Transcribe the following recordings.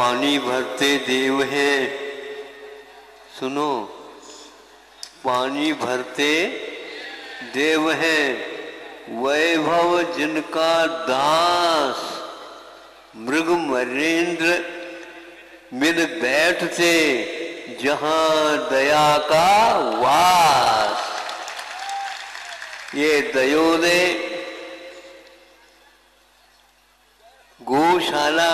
पानी भरते देव हैं। सुनो, पानी भरते देव हैं, वैभव जिनका दास, मृग मरेंद्र मिल बैठते जहां दया का वास। ये दयोदय गौशाला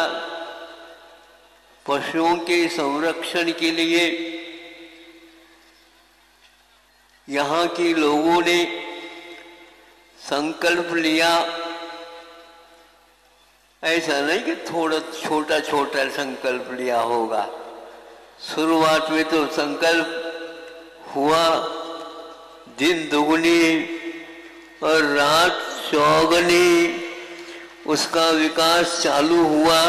पशुओं के संरक्षण के लिए यहाँ के लोगों ने संकल्प लिया। ऐसा नहीं कि थोड़ा छोटा छोटा संकल्प लिया होगा। शुरुआत में तो संकल्प हुआ दिन दुगनी और रात चौगनी, उसका विकास चालू हुआ।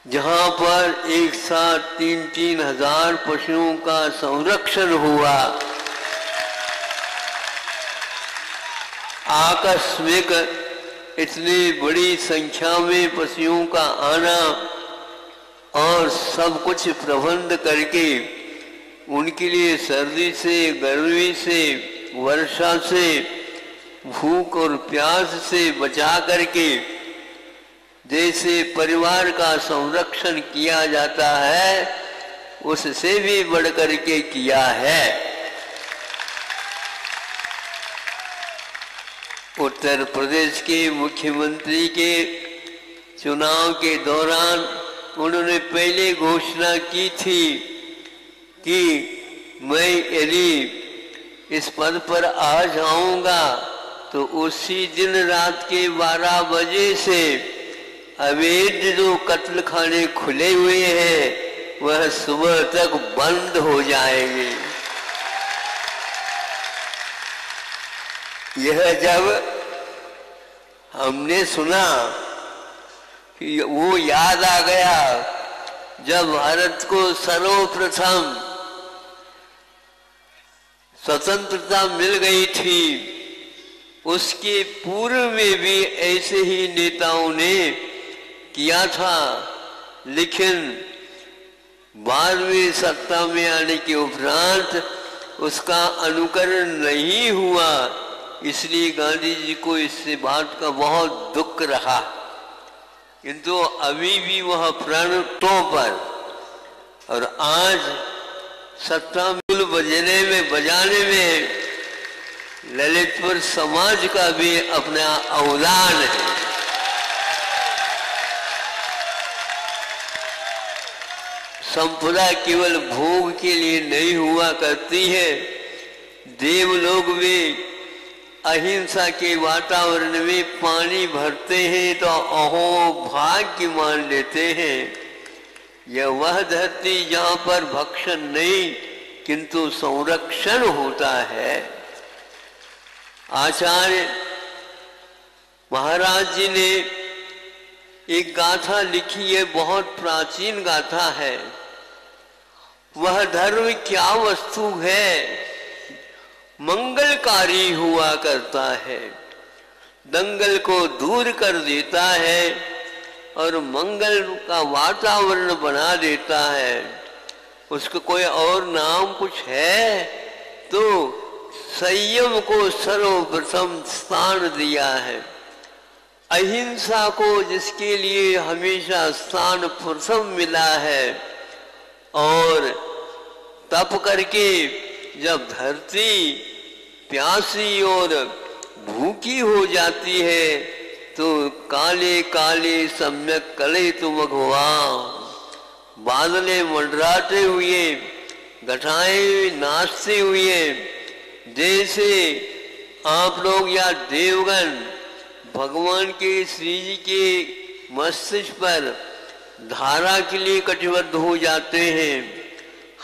जहां पर एक साथ 3-3 हजार पशुओं का संरक्षण हुआ। आकस्मिक इतनी बड़ी संख्या में पशुओं का आना और सब कुछ प्रबंध करके उनके लिए सर्दी से, गर्मी से, वर्षा से, भूख और प्यास से बचा करके जैसे परिवार का संरक्षण किया जाता है, उससे भी बढ़ करके किया है। उत्तर प्रदेश के मुख्यमंत्री के चुनाव के दौरान उन्होंने पहले घोषणा की थी कि मैं यदि इस पद पर आ जाऊंगा तो उसी दिन रात के 12 बजे से अवैध जो कत्ल खाने खुले हुए हैं वह सुबह तक बंद हो जाएंगे। यह जब हमने सुना कि वो याद आ गया जब भारत को सर्वप्रथम स्वतंत्रता मिल गई थी। उसके पूर्व में भी ऐसे ही नेताओं ने किया था, लेकिन बाद में सत्ता में आने के उपरांत उसका अनुकरण नहीं हुआ। इसलिए गांधी जी को इससे बात का बहुत दुख रहा। किंतु अभी भी वह प्रणतों पर और आज सत्ता मिल बजाने में ललितपुर समाज का भी अपना अवदान है। संपदा केवल भोग के लिए नहीं हुआ करती है। देवलोक में अहिंसा के वातावरण में पानी भरते हैं तो अहो भाग्य मान लेते हैं। यह वह धरती जहां पर भक्षण नहीं किंतु संरक्षण होता है। आचार्य महाराज जी ने एक गाथा लिखी है, बहुत प्राचीन गाथा है। वह धर्म क्या वस्तु है, मंगलकारी हुआ करता है, दंगल को दूर कर देता है और मंगल का वातावरण बना देता है। उसको कोई और नाम कुछ है तो संयम को सर्वप्रथम स्थान दिया है। अहिंसा को जिसके लिए हमेशा स्थान प्रथम मिला है। और तप करके जब धरती प्यासी और भूखी हो जाती है तो काले काले सम्यक कले तुम भगवान, बादलें मंडराते हुए, घटाएं नाचते हुए, जैसे आप लोग या देवगण भगवान के श्री जी के मस्तिष्क पर धारा के लिए कटिबद्ध हो जाते हैं,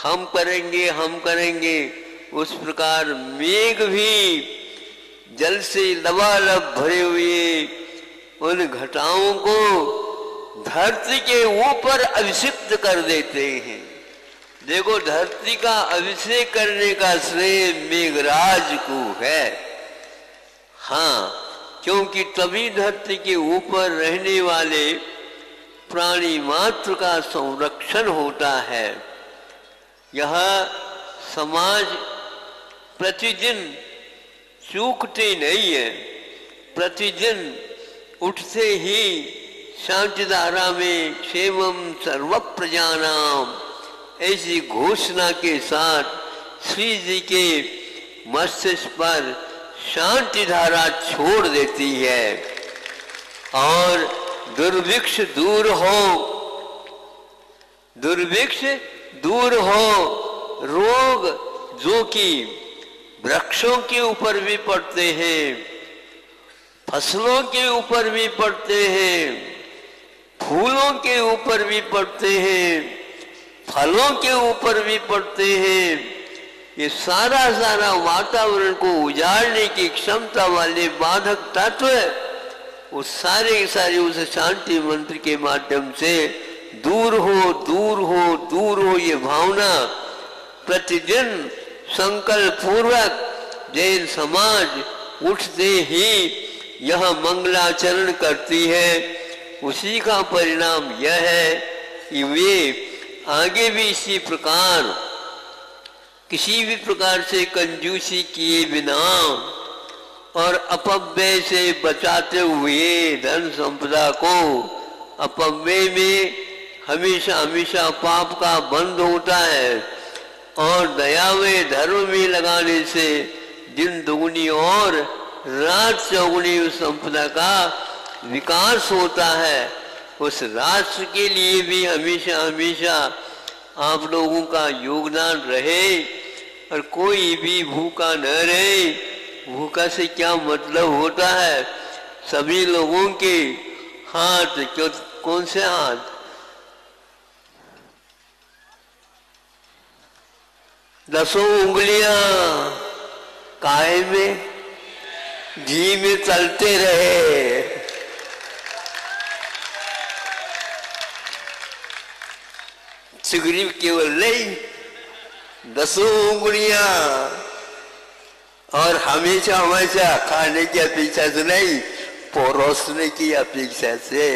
हम करेंगे हम करेंगे, उस प्रकार मेघ भी जल से लबालब भरे हुए उन घटाओं को धरती के ऊपर अभिषिक्त कर देते हैं। देखो, धरती का अभिषेक करने का श्रेय मेघराज को है। हाँ, क्योंकि तभी धरती के ऊपर रहने वाले प्राणी मात्र का संरक्षण होता है। यह समाज प्रतिदिन चूकते नहीं है, प्रतिदिन उठते ही शांति धारा में क्षेमम सर्व प्रजानाम ऐसी घोषणा के साथ श्री जी के मस्तिष्क पर शांति धारा छोड़ देती है और दुर्भिक्ष दूर हो, दुर्भिक्ष दूर हो। रोग जो कि वृक्षों के ऊपर भी पड़ते हैं, फसलों के ऊपर भी पड़ते हैं, फूलों के ऊपर भी पड़ते हैं, फलों के ऊपर भी पड़ते हैं, ये सारा वातावरण को उजाड़ने की क्षमता वाले बाधक तत्व वो सारे उस शांति मंत्र के माध्यम से दूर हो, दूर हो, दूर हो। ये भावना प्रतिदिन संकल्प पूर्वक जैन समाज उठते ही यह मंगलाचरण करती है। उसी का परिणाम यह है कि वे आगे भी इसी प्रकार किसी भी प्रकार से कंजूसी किए बिना और अपव्यय से बचाते हुए धन संपदा को, अपव्यय में हमेशा पाप का बंध होता है और दया में धर्म में लगाने से दिन दुगुनी और रात चौगुनी उस संपदा का विकास होता है। उस राष्ट्र के लिए भी हमेशा आप लोगों का योगदान रहे और कोई भी भूखा न रहे। भूखा से क्या मतलब होता है? सभी लोगों के हाथ, कौन से हाथ? दसों उंगलियां काहे में? घी में तलते रहे। सुग्रीव केवल नहीं, दसों उंगलियां और हमेशा खाने की अपेक्षा से नहीं, परोसने की अपेक्षा से।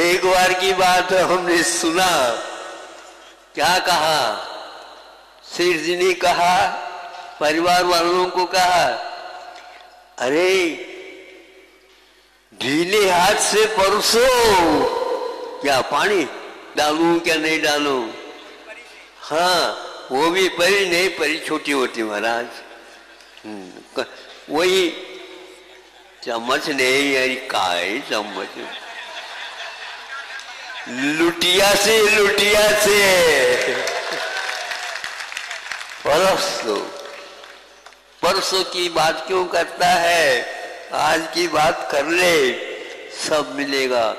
एक बार की बात हमने सुना, क्या कहा? सेठ जी ने कहा, परिवार वालों को कहा, अरे ढीले हाथ से परोसो, क्या पानी डालूं क्या नहीं डालूं? हाँ, वो भी परी नहीं, परी छोटी होती महाराज। वही चम्मच नहीं, अरे काय चम्मच, लुटिया से परसों की बात क्यों करता है? आज की बात कर ले, सब मिलेगा।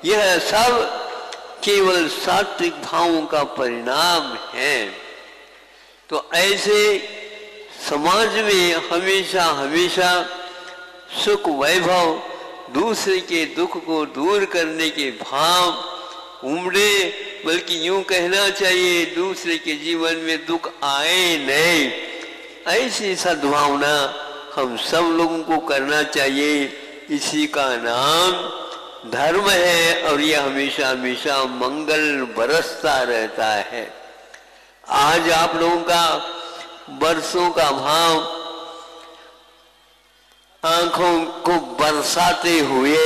यह सब केवल सात्विक भावों का परिणाम है। तो ऐसे समाज में हमेशा सुख वैभव, दूसरे के दुख को दूर करने के भाव उमड़े, बल्कि यूं कहना चाहिए दूसरे के जीवन में दुख आए नहीं। ऐसी सद्भावना हम सब लोगों को करना चाहिए। इसी का नाम धर्म है और यह हमेशा मंगल बरसता रहता है। आज आप लोगों का बरसों का भाव आंखों को बरसाते हुए,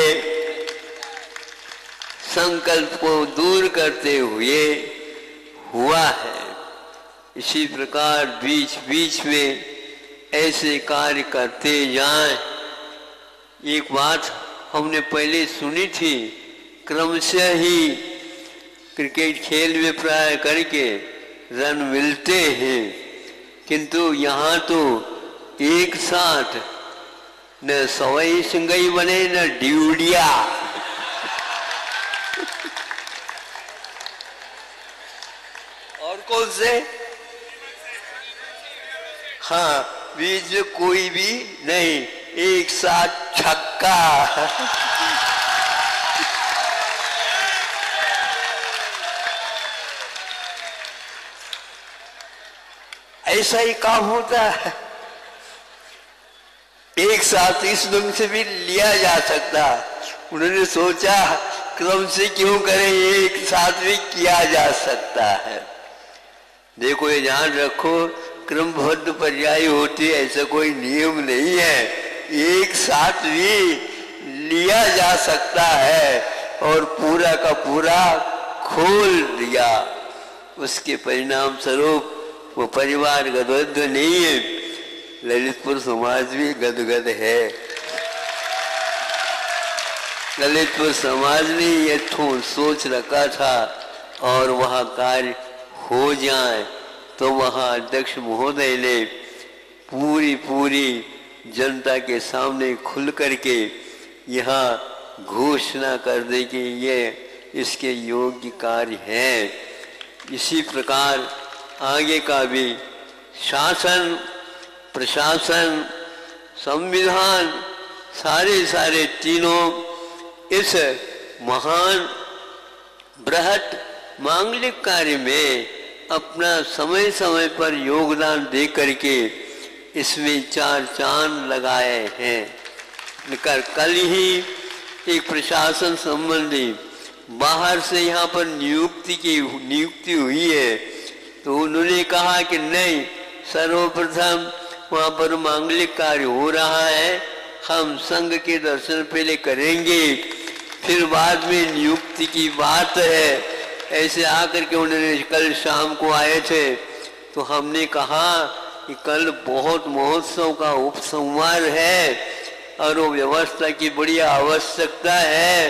संकल्प को दूर करते हुए हुआ है। इसी प्रकार बीच बीच में ऐसे कार्य करते जाएं। एक बात हमने पहले सुनी थी, क्रमशः ही क्रिकेट खेल में प्राय करके रन मिलते हैं, किंतु यहाँ तो एक साथ न सवई सिंगई बने न ड्यूडिया। और कौन से? हाँ, बीच में कोई भी नहीं, एक साथ छक्का। ऐसा ही काम होता है। एक साथ इस ढंग से भी लिया जा सकता। उन्होंने सोचा क्रम से क्यों करें, एक साथ भी किया जा सकता है। देखो ये ध्यान रखो, क्रमबद्ध पर्याय होती है ऐसा कोई नियम नहीं है, एक साथ भी लिया जा सकता है और पूरा का पूरा खोल दिया। उसके परिणाम स्वरूप वो परिवार गदगद नहीं है, ललितपुर समाज भी गदगद है। ललितपुर समाज ने ये सोच रखा था और वहाँ कार्य हो जाए तो वहाँ अध्यक्ष महोदय ने पूरी जनता के सामने खुल करके यहाँ घोषणा कर दे कि ये इसके योग्य कार्य है। इसी प्रकार आगे का भी शासन, प्रशासन, संविधान सारे तीनों इस महान बृहत मांगलिक कार्य में अपना समय समय पर योगदान दे करके इसमें चार चांद लगाए हैं। कल ही एक प्रशासन संबंधी बाहर से यहाँ पर नियुक्ति हुई है, तो उन्होंने कहा कि नहीं, सर्वप्रथम वहाँ पर मांगलिक कार्य हो रहा है, हम संघ के दर्शन पहले करेंगे, फिर बाद में नियुक्ति की बात है। ऐसे आकर के उन्होंने कल शाम को आए थे, तो हमने कहा कि कल बहुत महोत्सव का उपसंहार है और वो व्यवस्था की बड़ी आवश्यकता है,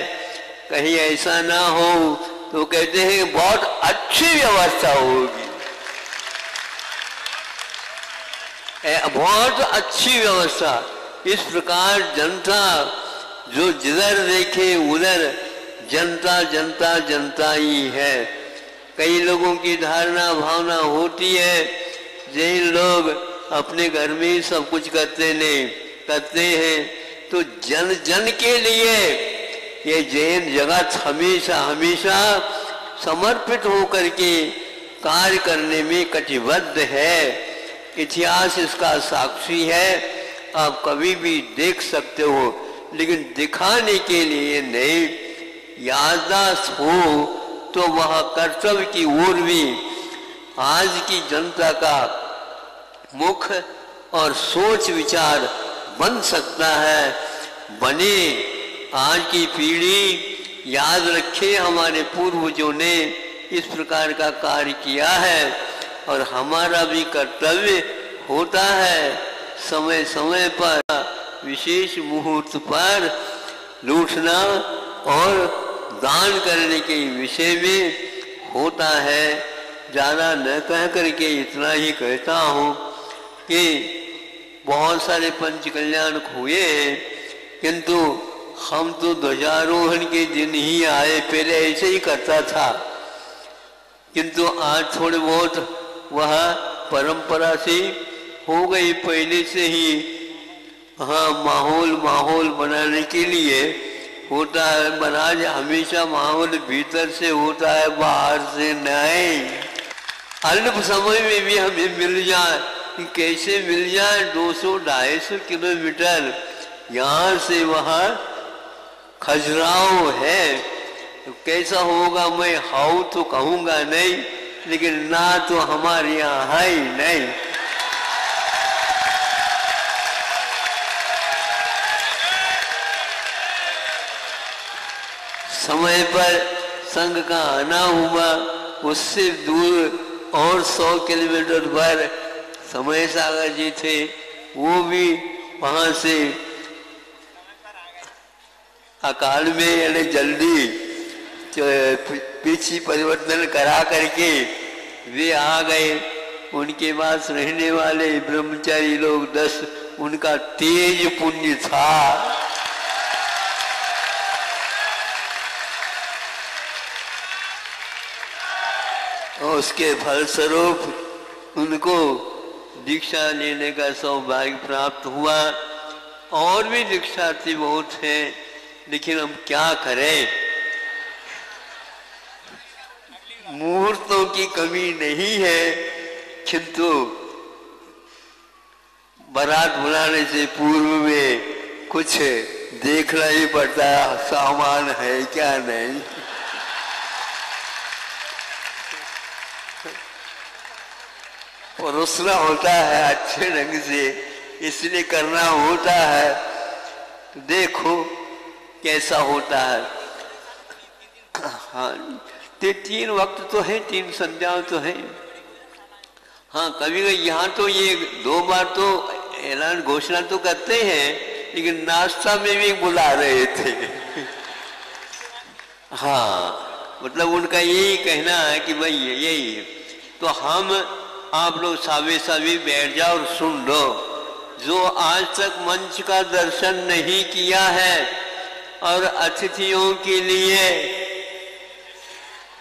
कहीं ऐसा ना हो। तो कहते हैं बहुत अच्छी व्यवस्था होगी, बहुत अच्छी व्यवस्था। इस प्रकार जनता जो जिधर देखे उधर जनता जनता जनता ही है। कई लोगों की धारणा भावना होती है जैन लोग अपने घर में ही सब कुछ करते हैं, तो जन जन के लिए ये जैन जगत हमेशा समर्पित होकर के कार्य करने में कटिबद्ध है। इतिहास इसका साक्षी है, आप कभी भी देख सकते हो, लेकिन दिखाने के लिए नहीं, याददाश्त हो तो वह कर्तव्य की ओर भी आज की जनता का मुख और सोच विचार बन सकता है। बने, आज की पीढ़ी याद रखे हमारे पूर्वजों ने इस प्रकार का कार्य किया है और हमारा भी कर्तव्य होता है समय समय पर विशेष मुहूर्त पर लूटना और दान करने के विषय में होता है। ज़्यादा न कह करके इतना ही कहता हूँ कि बहुत सारे पंच कल्याण हुए हैं, किंतु हम तो ध्वजारोहण के दिन ही आए, पहले ऐसे ही करता था, किंतु आज थोड़े बहुत वह परंपरा से हो गई पहले से ही। हाँ, माहौल बनाने के लिए होता है, महाराज हमेशा माहौल भीतर से होता है, बाहर से नहीं। अल्प समय में भी हमें मिल जाए, कैसे मिल जाए, 200-250 किलोमीटर यहाँ से वहाँ खजुराहो है, तो कैसा होगा, मैं हाउ तो कहूँगा नहीं, लेकिन ना तो हमारे यहाँ है ही नहीं। समय पर संघ का आना हुआ, उससे दूर और 100 किलोमीटर पर समय सागर जी थे, वो भी वहां से अकाल में यानी जल्दी पीछे परिवर्तन करा करके वे आ गए। उनके पास रहने वाले ब्रह्मचारी लोग 10, उनका तेज पुण्य था। और उसके फलस्वरूप उनको दीक्षा लेने का सौभाग्य प्राप्त हुआ। और भी दीक्षार्थी बहुत हैं, लेकिन हम क्या करें, मुहूर्तों की कमी नहीं है, किंतु बारात बुलाने से पूर्व में कुछ देखना ही पड़ता है, सामान है क्या नहीं। परोसना होता है अच्छे ढंग से, इसलिए करना होता है। तो देखो कैसा होता है। हाँ, ते 3 वक्त तो है, 3 संध्याएं तो है। हाँ, कभी यहाँ तो ये 2 बार तो ऐलान घोषणा तो करते हैं, लेकिन नाश्ता में भी बुला रहे थे। हाँ, मतलब उनका यही कहना है कि भाई यही है। तो हम आप लोग सावे सावे बैठ जाओ और सुन लो। जो आज तक मंच का दर्शन नहीं किया है और अतिथियों के लिए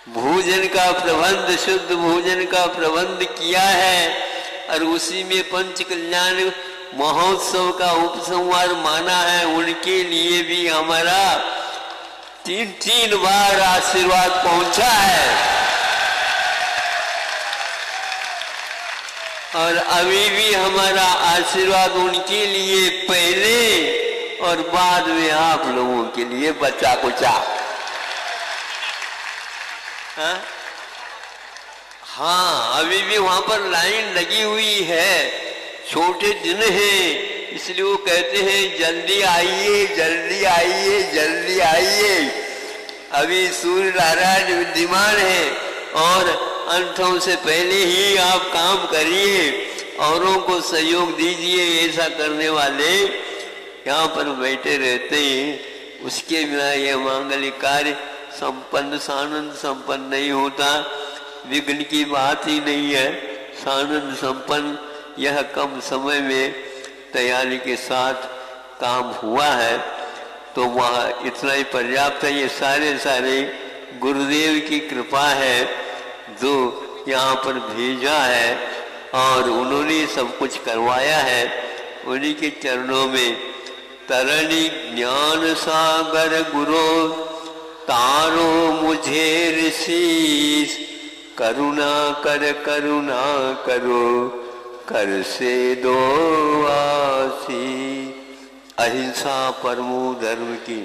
भोजन का प्रबंध, शुद्ध भोजन का प्रबंध किया है और उसी में पंच कल्याण महोत्सव का उपसंहार माना है, उनके लिए भी हमारा 3 बार आशीर्वाद पहुंचा है। और अभी भी हमारा आशीर्वाद उनके लिए पहले और बाद में आप लोगों के लिए बचा कुचा। हाँ, अभी भी वहां पर लाइन लगी हुई है। छोटे दिन हैं, इसलिए वो कहते हैं जल्दी आइए, जल्दी आइए, जल्दी आइए। अभी सूर्य नारायण विद्यमान है और अंतों से पहले ही आप काम करिए, औरों को सहयोग दीजिए। ऐसा करने वाले यहाँ पर बैठे रहते हैं, उसके बिना यह मांगलिक कार्य संपन्न सानंद संपन्न नहीं होता। विघ्न की बात ही नहीं है। सानंद संपन्न यह कम समय में तैयारी के साथ काम हुआ है, तो वह इतना ही पर्याप्त है। ये सारे गुरुदेव की कृपा है जो यहाँ पर भेजा है और उन्होंने सब कुछ करवाया है। उन्हीं के चरणों में तरणी ज्ञान सागर गुरु तारो मुझे ऋषि, करुणा करो कर से दो आसी। अहिंसा परमो धर्म की।